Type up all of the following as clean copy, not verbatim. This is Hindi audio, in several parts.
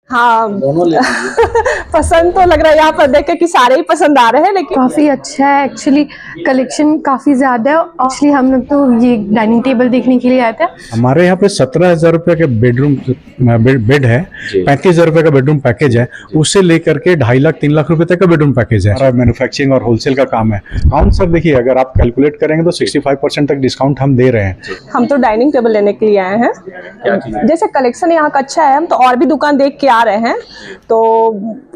हाँ दोनों ले पसंद तो लग रहा है यहाँ पर देख के कि सारे ही पसंद आ रहे हैं, लेकिन काफ़ी अच्छा है एक्चुअली, कलेक्शन काफ़ी ज़्यादा है। एक्चुअली हम लोग तो ये डाइनिंग टेबल देखने के लिए आए थे। हमारे यहाँ पे 17,000 रुपये का बेडरूम बेड है, 35,000 रुपये का बेडरूम पैकेज है, उससे लेकर के 2.5 लाख 3 लाख रुपए तक का बेडरूम पैकेज है। हमारा मैन्युफैक्चरिंग और होलसेल का काम है। काउंट सर देखिए, अगर आप कैलकुलेट करेंगे तो 65% तक डिस्काउंट हम दे रहे हैं। हम तो डाइनिंग टेबल लेने के लिए आए हैं। जैसे कलेक्शन यहाँ का अच्छा है, हम तो और भी दुकान देख के आ रहे हैं, तो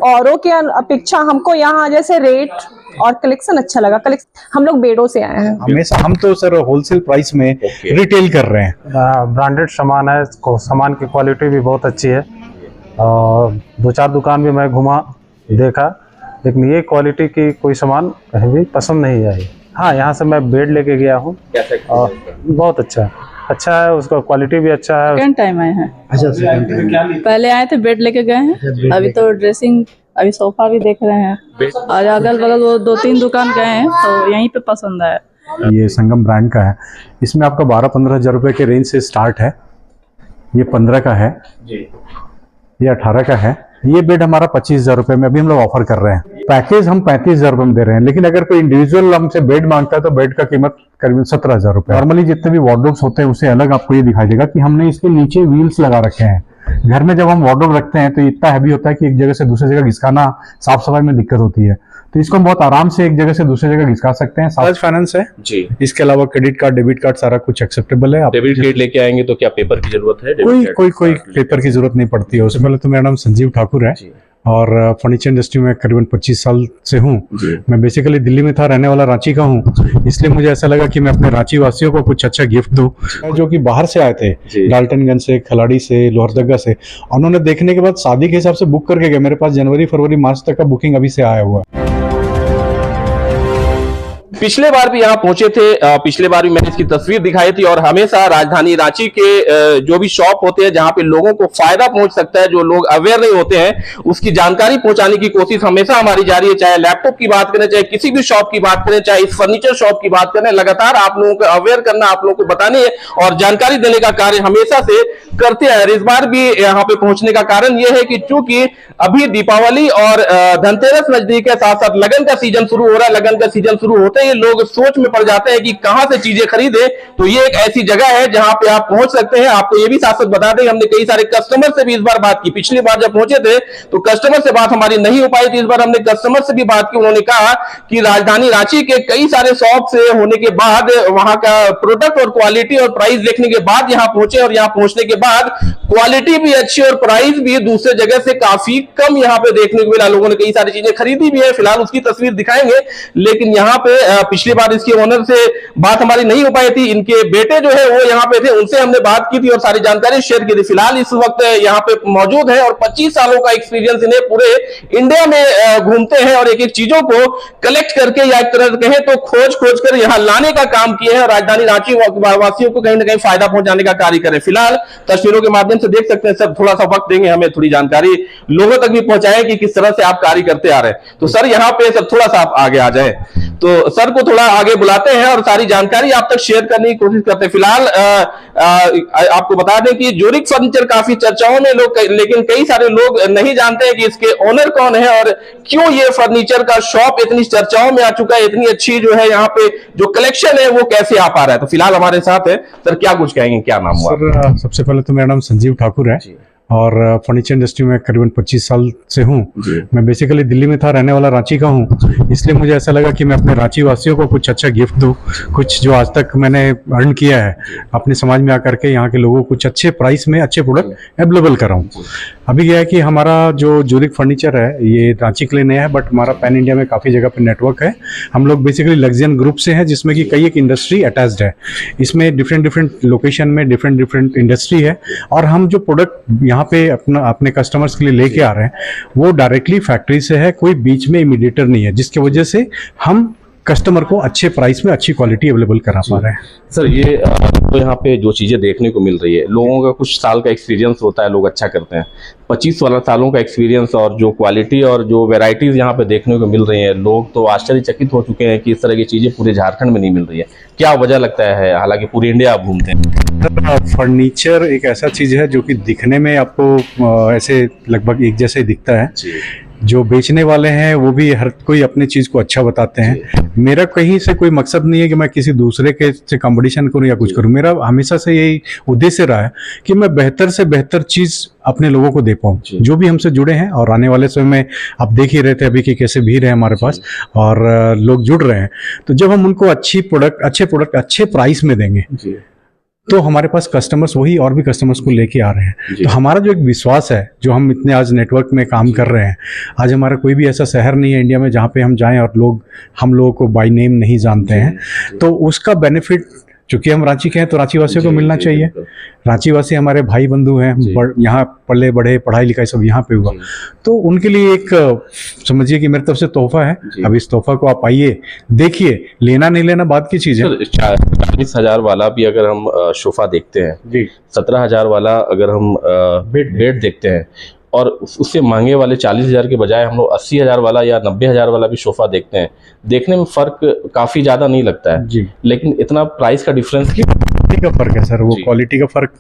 औरों के अपेक्षा हमको यहाँ जैसे रेट और कलेक्शन अच्छा लगा। हम लोग बेडों से आए हैं। हमेशा हम तो सर होलसेल प्राइस में रिटेल कर रहे हैं। ब्रांडेड सामान है, सामान की क्वालिटी भी बहुत अच्छी है और 2-4 दुकान भी मैं घुमा देखा, लेकिन ये क्वालिटी की कोई सामान कहीं भी पसंद नहीं आई। हाँ, यहाँ से मैं बेड लेके गया हूँ और बहुत अच्छा है, उसका क्वालिटी भी अच्छा है। सेकंड टाइम आए हैं। अच्छा, पहले आए थे बेड लेके गए हैं, अभी तो ड्रेसिंग, अभी सोफा भी देख रहे हैं और अगल बगल वो 2-3 दुकान गए हैं तो यहीं पे पसंद आया। ये संगम ब्रांड का है, इसमें आपका 12-15 हजार रुपए के रेंज से स्टार्ट है। ये 15 का है, ये 18 का है। ये बेड हमारा 25,000 रुपए में अभी हम लोग ऑफर कर रहे हैं। पैकेज हम 35,000 रुपए में दे रहे हैं, लेकिन अगर कोई इंडिविजुअल हमसे बेड मांगता है तो बेड का कीमत करीबन 17,000 रुपए। नॉर्मली जितने भी वार्डरोब्स होते हैं उससे अलग आपको ये दिखाई देगा कि हमने इसके नीचे व्हील्स लगा रखे हैं। घर में जब हम वार्डरोब रखते हैं तो इतना हैवी होता है कि एक जगह से दूसरी जगह घिसकाना, साफ सफाई में दिक्कत होती है, तो इसको हम बहुत आराम से एक जगह से दूसरी जगह घिसका सकते हैं। बजाज फाइनेंस है जी। इसके अलावा क्रेडिट कार्ड, डेबिट कार्ड सारा कुछ एक्सेप्टेबल है। डेबिट कार्ड लेके आएंगे तो क्या पेपर की जरूरत है? कोई पेपर की जरूरत नहीं पड़ती है। उससे पहले तो मेरा नाम संजीव ठाकुर है और फर्नीचर इंडस्ट्री में करीबन 25 साल से हूँ। मैं बेसिकली दिल्ली में था, रहने वाला रांची का हूँ, इसलिए मुझे ऐसा लगा कि मैं अपने रांची वासियों को कुछ अच्छा गिफ्ट दूं। जो कि बाहर से आए थे, डाल्टनगंज से, खिलाड़ी से, लोहरदगा से, उन्होंने देखने के बाद शादी के हिसाब से बुक करके गए। मेरे पास जनवरी, फरवरी, मार्च तक का बुकिंग अभी से आया हुआ है। पिछले बार भी यहाँ पहुंचे थे, पिछले बार भी मैंने इसकी तस्वीर दिखाई थी और हमेशा राजधानी रांची के जो भी शॉप होते हैं जहां पे लोगों को फायदा पहुंच सकता है, जो लोग अवेयर नहीं होते हैं, उसकी जानकारी पहुंचाने की कोशिश हमेशा हमारी जारी है। चाहे लैपटॉप की बात करें, चाहे किसी भी शॉप की बात करें, चाहे इस फर्नीचर शॉप की बात करें, लगातार आप लोगों को अवेयर करना, आप लोगों को बताने और जानकारी देने का कार्य हमेशा से करते हैं। इस बार भी यहाँ पे पहुंचने का कारण यह है कि चूंकि अभी दीपावली और धनतेरस नजदीक है, साथ साथ लगन का सीजन शुरू हो रहा है। लगन का सीजन शुरू होते ही लोग सोच में पड़ जाते हैं कि कहां से चीजें खरीदे, तो ये एक ऐसी जगह है जहां पे आप पहुंच सकते हैं। आपको ये भी साथ साथ बता दें, हमने कई सारे कस्टमर से भी इस बार बात की। पिछली बार जब पहुंचे थे तो कस्टमर से बात हमारी नहीं हो पाई थी, इस बार हमने कस्टमर से भी बात की। उन्होंने कहा कि राजधानी रांची के कई सारे शॉप से होने के बाद, वहां का प्रोडक्ट और क्वालिटी और प्राइस देखने के बाद यहाँ पहुंचे और यहाँ पहुंचने के बाद क्वालिटी भी अच्छी और प्राइस भी दूसरे जगह से काफी कम यहाँ पे देखने को मिला। लोगों ने कई सारी चीजें खरीदी भी है, फिलहाल उसकी तस्वीर दिखाएंगे। लेकिन यहाँ पे पिछली बार इसके ओनर से बात हमारी नहीं हो पाई थी। इनके बेटे जो है वो यहाँ पे थे, उनसे हमने बात की थी और सारी जानकारी शेयर की थी। फिलहाल इस वक्त यहाँ पे मौजूद है और 25 सालों का एक्सपीरियंस इन्हें पूरे इंडिया में घूमते हैं और एक एक चीजों को कलेक्ट करके या एक तरह कहें तो खोज कर यहाँ लाने का काम किए हैं और राजधानी रांची वासियों को कहीं ना कहीं फायदा पहुंचाने का कार्य करें। फिलहाल तस्वीरों के माध्यम से देख सकते हैं सर, थोड़ा सा वक्त देंगे हमें, थोड़ी जानकारी लोगों तक भी पहुंचाएं कि किस तरह से आप कार्य करते आ रहे हैं। तो सर यहाँ पे सर थोड़ा सा आप आगे आ जाए, तो सर को थोड़ा आगे बुलाते हैं और सारी जानकारी आप तक शेयर करने की कोशिश करते हैं। फिलहाल आपको बता दें कि जोरिक फर्नीचर काफी चर्चाओं में लोग, लेकिन कई सारे लोग नहीं जानते हैं कि इसके ओनर कौन है और क्यों ये फर्नीचर का शॉप इतनी चर्चाओं में आ चुका है, इतनी अच्छी जो है यहाँ पे जो कलेक्शन है वो कैसे आ पा रहा है। तो फिलहाल हमारे साथ है सर, क्या कुछ कहेंगे, क्या नाम हुआ? सर सबसे पहले तो मेरा नाम संजीव ठाकुर है और फर्नीचर इंडस्ट्री में करीबन 25 साल से हूँ। मैं बेसिकली दिल्ली में था, रहने वाला रांची का हूँ, इसलिए मुझे ऐसा लगा कि मैं अपने रांची वासियों को कुछ अच्छा गिफ्ट दूं, कुछ जो आज तक मैंने अर्न किया है अपने समाज में आकर के यहाँ के लोगों को कुछ अच्छे प्राइस में अच्छे प्रोडक्ट अवेलेबल कराऊं। अभी क्या है कि हमारा जो जोरिक फर्नीचर है ये रांची के लिए नया है, बट हमारा पैन इंडिया में काफ़ी जगह पे नेटवर्क है। हम लोग बेसिकली लग्जरियन ग्रुप से हैं जिसमें कि कई एक इंडस्ट्री अटैच्ड है। इसमें डिफरेंट लोकेशन में डिफरेंट इंडस्ट्री है और हम जो प्रोडक्ट यहाँ पे अपने कस्टमर्स के लिए लेके आ रहे हैं वो डायरेक्टली फैक्ट्री से है, कोई बीच में इमीडिएटर नहीं है, जिसकी वजह से हम कस्टमर को अच्छे प्राइस में अच्छी क्वालिटी अवेलेबल करा पा रहे हैं। सर ये तो यहाँ पे जो चीज़ें देखने को मिल रही है, लोगों का कुछ साल का एक्सपीरियंस होता है, लोग अच्छा करते हैं। 25 वाला सालों का एक्सपीरियंस और जो क्वालिटी और जो वेराइटीज़ यहाँ पे देखने को मिल रही हैं, लोग तो आश्चर्यचकित हो चुके हैं कि इस तरह की चीज़ें पूरे झारखंड में नहीं मिल रही है। क्या वजह लगता है, हालांकि पूरे इंडिया आप घूमते हैं? फर्नीचर एक ऐसा चीज़ है जो कि दिखने में आपको ऐसे लगभग एक जैसे ही दिखता है। जो बेचने वाले हैं वो भी हर कोई अपनी चीज़ को अच्छा बताते हैं। मेरा कहीं से कोई मकसद नहीं है कि मैं किसी दूसरे के से कंपटीशन करूं या कुछ करूं। मेरा हमेशा से यही उद्देश्य रहा है कि मैं बेहतर से बेहतर चीज़ अपने लोगों को दे पाऊं, जो भी हमसे जुड़े हैं। और आने वाले समय में आप देख ही रहे थे अभी कि कैसे भीड़ है हमारे पास और लोग जुड़ रहे हैं। तो जब हम उनको अच्छे प्रोडक्ट अच्छे प्राइस में देंगे तो हमारे पास कस्टमर्स वही और भी कस्टमर्स को लेके आ रहे हैं। तो हमारा जो एक विश्वास है, जो हम इतने आज नेटवर्क में काम कर रहे हैं, आज हमारा कोई भी ऐसा शहर नहीं है इंडिया में जहाँ पे हम जाएं और हम लोगों को बाय नेम नहीं जानते हैं। तो उसका बेनिफिट, चूंकि हम रांची के हैं तो रांची वासियों को मिलना चाहिए। रांची वासी हमारे भाई बंधु हैं, यहाँ पले बढ़े, पढ़ाई लिखाई सब यहाँ पे हुआ, तो उनके लिए एक समझिए कि मेरी तरफ से तोहफा है। अब इस तोहफा को आप आइए, देखिए, लेना नहीं लेना बात की चीज़ है। 40,000 वाला भी अगर हम सोफा देखते हैं, 17,000 वाला अगर हम बेड देखते हैं, और उससे महंगे वाले 40,000 के बजाय हम लोग 80,000 वाला या 90,000 वाला भी सोफा देखते हैं, देखने में फ़र्क काफ़ी ज़्यादा नहीं लगता है जी। लेकिन इतना प्राइस का डिफरेंस का फर्क है सर, वो क्वालिटी का फर्क।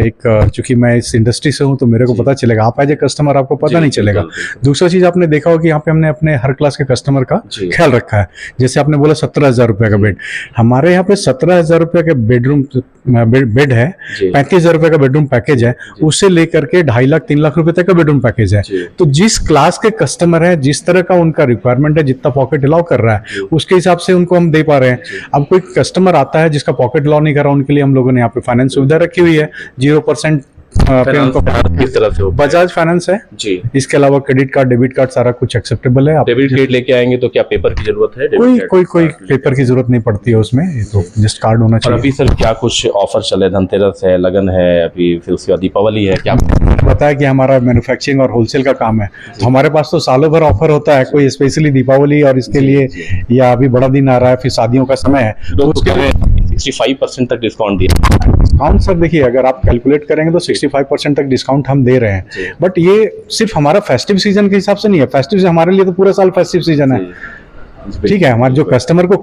एक चूंकि मैं इस इंडस्ट्री से हूँ तो मेरे को पता चलेगा, आप एज ए कस्टमर आपको पता नहीं चलेगा। दूसरा चीज आपने देखा हो कि यहाँ पे हमने अपने हर क्लास के कस्टमर का ख्याल रखा है। जैसे आपने बोला 17,000 रुपये का बेड, हमारे यहाँ पे 17,000 रुपये का बेडरूम बेड है, 35,000 रुपये का बेडरूम पैकेज है, उससे लेकर के 2.5 लाख 3 लाख रुपए तक का बेडरूम पैकेज है। तो जिस क्लास के कस्टमर है, जिस तरह का उनका रिक्वायरमेंट है, जितना पॉकेट अलाउ कर रहा है, उसके हिसाब से उनको हम दे पा रहे हैं। अब कोई कस्टमर आता है जिसका पॉकेट अलाउ नहीं कर रहा, उनके लिए हम लोगों ने यहाँ पे फाइनेंस सुविधा रखी हुई है। 0% किस तरह से बजाज फाइनेंस है जी। इसके अलावा क्रेडिट कार्ड, डेबिट कार्ड सारा कुछ एक्सेप्टेबल है। आप डेबिट कार्ड लेके आएंगे तो क्या पेपर की जरूरत है? कोई पेपर की जरूरत नहीं पड़ती है उसमें, ये तो जस्ट कार्ड होना चाहिए। अभी सर क्या कुछ ऑफर चले? धनतेरस है, लगन है, अभी फिर उसके बाद दीपावली है, क्या बताया कि हमारा मैन्युफैक्चरिंग और होलसेल का काम है, तो हमारे पास तो सालों भर ऑफर होता है। कोई स्पेशली दीपावली और इसके लिए, या अभी बड़ा दिन आ रहा है, फिर शादियों का समय है, तो उसके लिए 65% तक डिस्काउंट दिया। डिस्काउंट सर देखिए, अगर आप कैलकुलेट करेंगे तो 65% तक डिस्काउंट हम दे रहे हैं। बट ये सिर्फ हमारा फेस्टिव सीजन के हिसाब से नहीं है। फेस्टिव हमारे लिए तो पूरा साल फेस्टिव सीजन है, ठीक है। हमारे जो कस्टमर को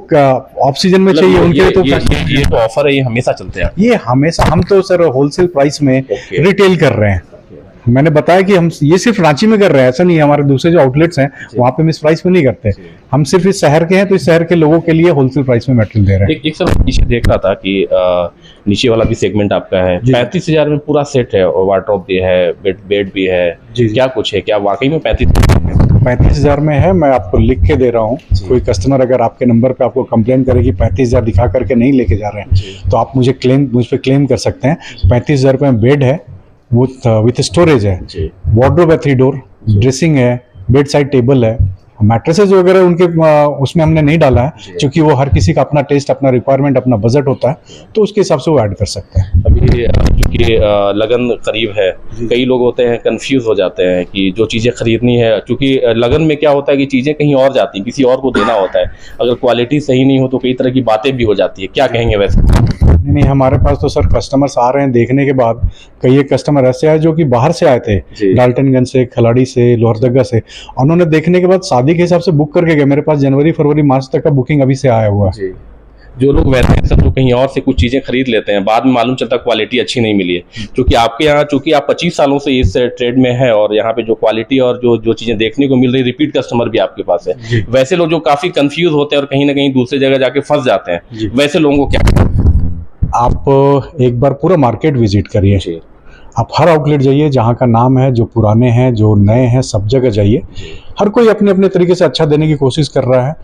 ऑफ सीजन में चाहिए उनके लिए तो ये तो ऑफर है, ये हमेशा चलते हैं। ये हमेशा, हम तो सर होलसेल प्राइस में रिटेल कर रहे हैं। मैंने बताया कि हम ये सिर्फ रांची में कर रहे हैं, ऐसा नहीं है। हमारे दूसरे जो आउटलेट्स हैं वहाँ पे हम इस प्राइस में नहीं करते। हम सिर्फ इस शहर के हैं तो इस शहर के लोगों के लिए होलसेल प्राइस में मटेरियल दे रहे हैं। एक सर नीचे देख रहा था कि नीचे वाला भी सेगमेंट आपका है, 35,000 में पूरा सेट है, और वार्डरोब भी है, बेड भी है, क्या कुछ है? क्या वाकई में 35,000 में है? मैं आपको लिख के दे रहा हूँ। कोई कस्टमर अगर आपके नंबर पे आपको कंप्लेन करे कि 35,000 दिखा करके नहीं लेके जा रहे हैं, तो आप मुझ पे क्लेम कर सकते हैं। 35,000 रुपये में बेड है, विथ स्टोरेज है, वार्डरोब है 3 डोर, ड्रेसिंग है, बेड साइड टेबल है, मैट्रेसेस वगैरह उनके उसमें हमने नहीं डाला है, क्योंकि वो हर किसी का अपना टेस्ट, अपना रिक्वायरमेंट, अपना बजट होता है, तो उसके हिसाब से वो ऐड कर सकते हैं। अभी क्योंकि लगन करीब है, कई लोग होते हैं कंफ्यूज हो जाते हैं कि जो चीज़ें खरीदनी है, क्योंकि लगन में क्या होता है कि चीज़ें कहीं और जाती हैं, किसी और को देना होता है। अगर क्वालिटी सही नहीं हो तो कई तरह की बातें भी हो जाती है। क्या कहेंगे वैसे? नहीं, हमारे पास तो सर कस्टमर्स आ रहे हैं देखने के बाद। कई एक कस्टमर ऐसे आए जो कि बाहर से आए थे, डाल्टनगंज से, खिलाड़ी से, लोहरदगा से। उन्होंने देखने के बाद शादी के हिसाब से बुक करके गए। मेरे पास जनवरी, फरवरी, मार्च तक का बुकिंग अभी से आया हुआ है। जो लोग वैसे हैं सर, जो कहीं और से कुछ चीज़ें खरीद लेते हैं, बाद में मालूम चलता क्वालिटी अच्छी नहीं मिली है। क्योंकि आपके यहाँ, चूंकि आप 25 सालों से इस ट्रेड में है, और यहाँ पे जो क्वालिटी और जो चीज़ें देखने को मिल रही, रिपीट कस्टमर भी आपके पास है। वैसे लोग जो काफ़ी कंफ्यूज होते हैं और कहीं ना कहीं दूसरी जगह जाके फंस जाते हैं, वैसे लोगों को क्या? आप एक बार पूरा मार्केट विजिट करिए। आप हर आउटलेट जाइए जहाँ का नाम है, जो पुराने हैं, जो नए हैं, सब जगह जाइए। हर कोई अपने अपने तरीके से अच्छा देने की कोशिश कर रहा है।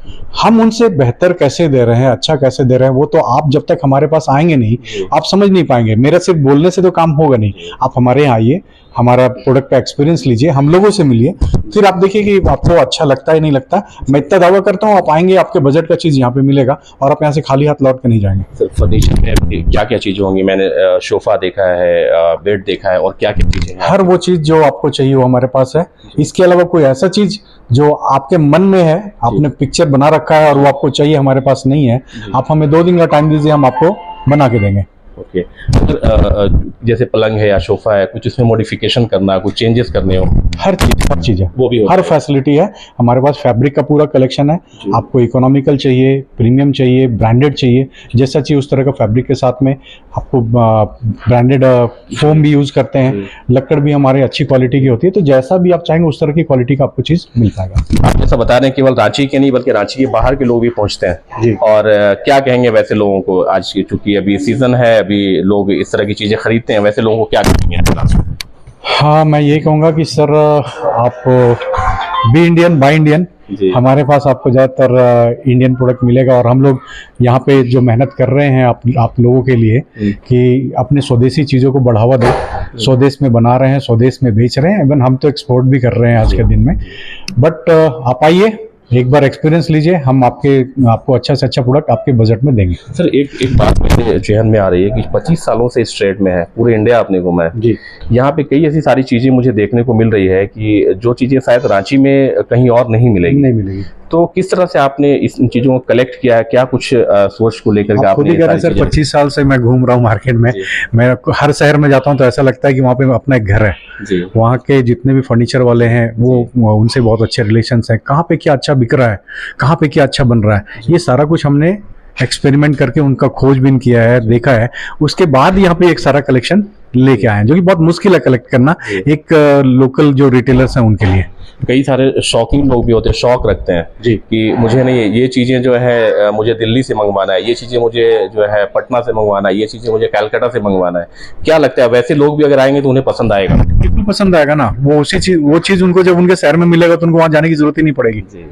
हम उनसे बेहतर कैसे दे रहे हैं, अच्छा कैसे दे रहे हैं, वो तो आप जब तक हमारे पास आएंगे नहीं, आप समझ नहीं पाएंगे। मेरा सिर्फ बोलने से तो काम होगा नहीं। आप हमारे यहाँ आइए, हमारा प्रोडक्ट का एक्सपीरियंस लीजिए, हम लोगों से मिलिए, फिर आप देखिए कि आपको अच्छा लगता है नहीं लगता। मैं इतना दावा करता हूँ, आप आएंगे, आपके बजट का चीज़ यहाँ पे मिलेगा, और आप यहाँ से खाली हाथ लौट के नहीं जाएंगे। सर फर्नीचर में क्या क्या चीज़ें होंगी? मैंने सोफा देखा है, बेड देखा है, और क्या क्या चीज़ें हैं? हर वो चीज़ जो आपको चाहिए वो हमारे पास है। इसके अलावा कोई ऐसा चीज़ जो आपके मन में है, आपने पिक्चर बना रखा है और वो आपको चाहिए, हमारे पास नहीं है, आप हमें 2 दिन का टाइम दीजिए, हम आपको बना के देंगे। ओके। जैसे पलंग है या सोफा है, कुछ इसमें मॉडिफिकेशन करना है, कुछ चेंजेस करने हो, हर चीज है, वो भी होता हर है। फैसिलिटी है हमारे पास। फैब्रिक का पूरा कलेक्शन है, आपको इकोनॉमिकल चाहिए, प्रीमियम चाहिए, ब्रांडेड चाहिए, जैसा चाहिए उस तरह का फैब्रिक के साथ में आपको ब्रांडेड फोम भी यूज करते हैं, लकड़ भी हमारी अच्छी क्वालिटी की होती है, तो जैसा भी आप चाहेंगे उस तरह की क्वालिटी का आपको चीज मिल पाएगा। आप जैसा बता रहे हैं केवल रांची के नहीं बल्कि रांची के बाहर के लोग भी पहुंचते हैं जी। और क्या कहेंगे वैसे लोगों को, आज की चूंकि अभी सीजन है, अभी लोग इस तरह की चीजें खरीदते हैं, वैसे लोगों को क्या कहेंगे? हाँ, मैं यही कहूँगा कि सर आप बी इंडियन बाय इंडियन, जी। हमारे पास आपको ज़्यादातर इंडियन प्रोडक्ट मिलेगा और हम लोग यहाँ पे जो मेहनत कर रहे हैं आप लोगों के लिए कि अपने स्वदेशी चीज़ों को बढ़ावा दें, स्वदेश में बना रहे हैं, स्वदेश में बेच रहे हैं, इवन हम तो एक्सपोर्ट भी कर रहे हैं आज के दिन में। बट आप आइए, एक बार एक्सपीरियंस लीजिए, हम आपको अच्छा से अच्छा प्रोडक्ट आपके बजट में देंगे। सर एक बात मेरे जहन में आ रही है कि 25 सालों से इस ट्रेड में है, पूरे इंडिया आपने घूमा है जी। यहाँ पे कई ऐसी सारी चीजें मुझे देखने को मिल रही है कि जो चीजें शायद रांची में कहीं और नहीं मिलेगी। तो किस तरह से आपने इन चीजों को कलेक्ट किया है, क्या कुछ सोच को लेकर के आप खुद ही कह रहे हैं सर, 25 साल से मैं घूम रहा हूँ मार्केट में, मैं हर शहर में जाता हूँ तो ऐसा लगता है कि वहाँ पे अपना एक घर है। जी। वहाँ के जितने भी फर्नीचर वाले हैं वो उनसे बहुत अच्छे रिलेशंस हैं, कहाँ पे क्या अच्छा बिक रहा है, कहाँ पे क्या अच्छा बन रहा है, ये सारा कुछ हमने एक्सपेरिमेंट करके उनका खोजबीन किया है, देखा है, उसके बाद यहाँ पे एक सारा कलेक्शन लेके आए हैं, जो कि बहुत मुश्किल है कलेक्ट करना एक लोकल जो रिटेलर्स हैं उनके लिए। कई सारे शौकीन लोग भी होते हैं, शौक रखते हैं जी कि मुझे नहीं ये चीज़ें जो है मुझे दिल्ली से मंगवाना है, ये चीज़ें मुझे जो है पटना से मंगवाना है, ये चीज़ें मुझे कलकत्ता से मंगवाना है। क्या लगता है वैसे लोग भी अगर आएंगे तो उन्हें पसंद आएगा? बिल्कुल पसंद आएगा ना, वो चीज उनको जब उनके शहर में मिलेगा तो उनको वहाँ जाने की जरूरत ही नहीं पड़ेगी। जी।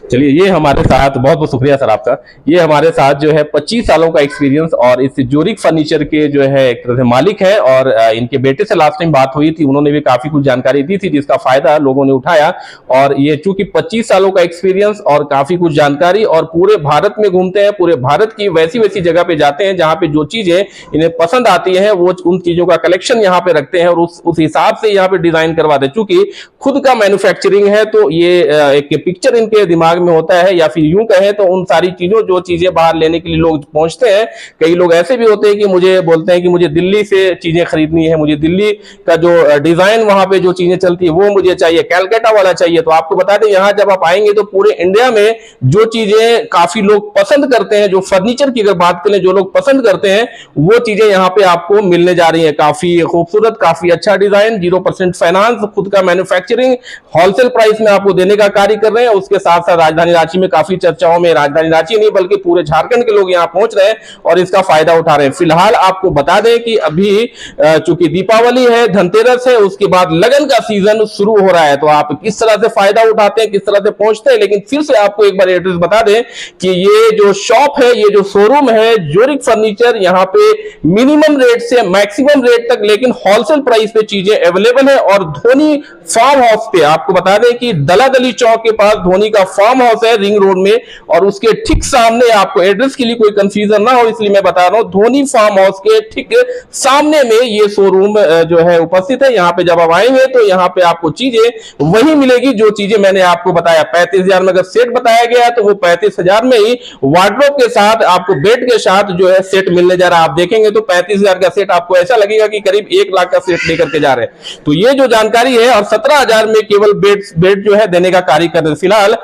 चलिए, ये हमारे साथ बहुत बहुत शुक्रिया सर आपका। ये हमारे साथ जो है 25 सालों का एक्सपीरियंस और इस ज्यूरिख फर्नीचर के जो है एक तरह से मालिक है और इनके बेटे से लास्ट टाइम बात हुई थी, उन्होंने भी काफी कुछ जानकारी दी थी जिसका फायदा लोगों ने उठाया। और ये चूंकि 25 सालों का एक्सपीरियंस और काफी कुछ जानकारी और पूरे भारत में घूमते हैं, पूरे भारत की वैसी वैसी जगह पे जाते हैं जहां पे जो चीजें इन्हें पसंद आती है वो उन चीजों का कलेक्शन यहाँ पे रखते हैं और उस हिसाब से यहाँ पे डिजाइन करवाते हैं। चूंकि खुद का मैन्युफैक्चरिंग है तो ये एक पिक्चर इनके दिमाग में होता है, या फिर यूं कहें तो उन सारी चीजों जो चीजें बाहर लेने के लिए लोग पहुंचते हैं। कई लोग ऐसे भी होते हैं कि मुझे बोलते हैं कि मुझे दिल्ली से चीजें खरीदनी है, मुझे दिल्ली का जो डिजाइन वहां पे जो चीजें चलती है वो मुझे चाहिए, कलकत्ता वाला चाहिए। तो आपको बता दें यहाँ जब आप आएंगे तो पूरे इंडिया में जो चीजें काफी लोग पसंद करते हैं, जो फर्नीचर की अगर बात करें जो लोग पसंद करते हैं वो चीजें यहाँ पे आपको मिलने जा रही है। काफी खूबसूरत, काफी अच्छा डिजाइन, 0% फाइनेंस, खुद का मैन्युफैक्चरिंग, होलसेल प्राइस में आपको देने का कार्य कर रहे हैं। उसके साथ साथ राजधानी रांची में काफी चर्चाओं में, राजधानी रांची नहीं बल्कि पूरे झारखंड के लोग यहाँ पहुंच रहे हैं और इसका फायदा उठा रहे हैं। फिलहाल आपको बता दें कि अभी चूंकि दीपावली है, धनतेरस है, उसके बाद लगन का सीजन शुरू हो रहा है, तो आप किस तरह से फायदा उठाते हैं, किस तरह से पहुंचते हैं। लेकिन फिर से आपको एक बार एड्रेस बता दें कि ये जो शॉप है, ये जो शोरूम है ज्यूरिख फर्नीचर, यहाँ पे मिनिमम रेट से मैक्सिमम रेट तक लेकिन होलसेल प्राइस पे चीजें अवेलेबल है। और धोनी फार्म हाउस पे आपको बता दें कि दलादली चौक के पास धोनी का फार्म हाउस है रिंग रोड में, और उसके ठीक सामने, आपको एड्रेस के लिए कोई कंफ्यूजन ना हो इसलिए मैं बता रहा हूं, धोनी फार्म हाउस के ठीक सामने में ये शोरूम जो है उपस्थित है। यहाँ पे जब आप आएंगे तो यहाँ पे आपको चीजें वही मिलेगी जो चीजें मैंने आपको बताया। 35,000 में अगर सेट बताया गया तो वो 35,000 में ही वार्डरोब के साथ आपको बेड के साथ जो है सेट मिलने जा रहा है। आप देखेंगे तो 35,000 का सेट आपको ऐसा लगेगा कि करीब 1 लाख का सेट लेकर के जा रहे हैं। तो ये जो जानकारी है, और 17,000 में केवल बेड जो है देने का कार्य कर रहे हैं। फिलहाल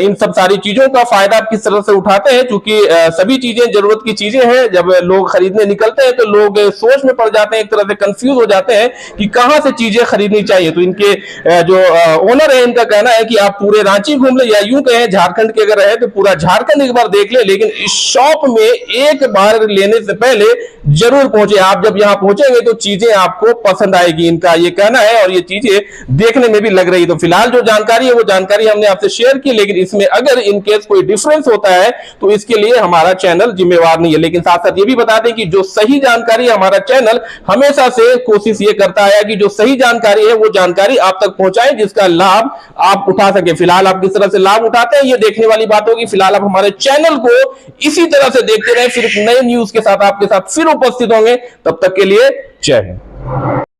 इन सब सारी चीजों का फायदा आप किस तरह से उठाते हैं, क्योंकि सभी चीजें जरूरत की चीजें हैं। जब लोग खरीदने निकलते हैं तो लोग सोच में पड़ जाते हैं, एक तरह से कंफ्यूज हो जाते हैं कि कहां से चीजें खरीदनी चाहिए। तो इनके जो ओनर है इनका कहना है कि आप पूरे रांची घूम ले, या यूं कहें झारखंड के अगर रहे तो पूरा झारखंड एक बार देख ले, लेकिन इस शॉप में एक बार लेने से पहले जरूर पहुंचे। आप जब यहां पहुंचेंगे तो चीजें आपको पसंद आएगी, इनका ये कहना है, और ये चीजें देखने में भी लग रही। तो फिलहाल जो जानकारी है वो जानकारी हमने आपसे शेयर की, लेकिन इसमें अगर इनकेस कोई डिफरेंस होता है तो इसके लिए हमारा चैनल जिम्मेवार नहीं है। लेकिन साथ साथ ये भी बता दें कि जो सही जानकारी, हमारा चैनल हमेशा से कोशिश ये करता है कि जो सही जानकारी है वो जानकारी आप तक पहुंचाए जिसका लाभ आप उठा सके। फिलहाल आप किस तरह से लाभ उठाते हैं ये देखने वाली बात होगी। फिलहाल आप हमारे चैनल को इसी तरह से देखते रहे, फिर नए न्यूज के साथ आपके साथ फिर उपस्थित होंगे। तब तक के लिए जय हिंद।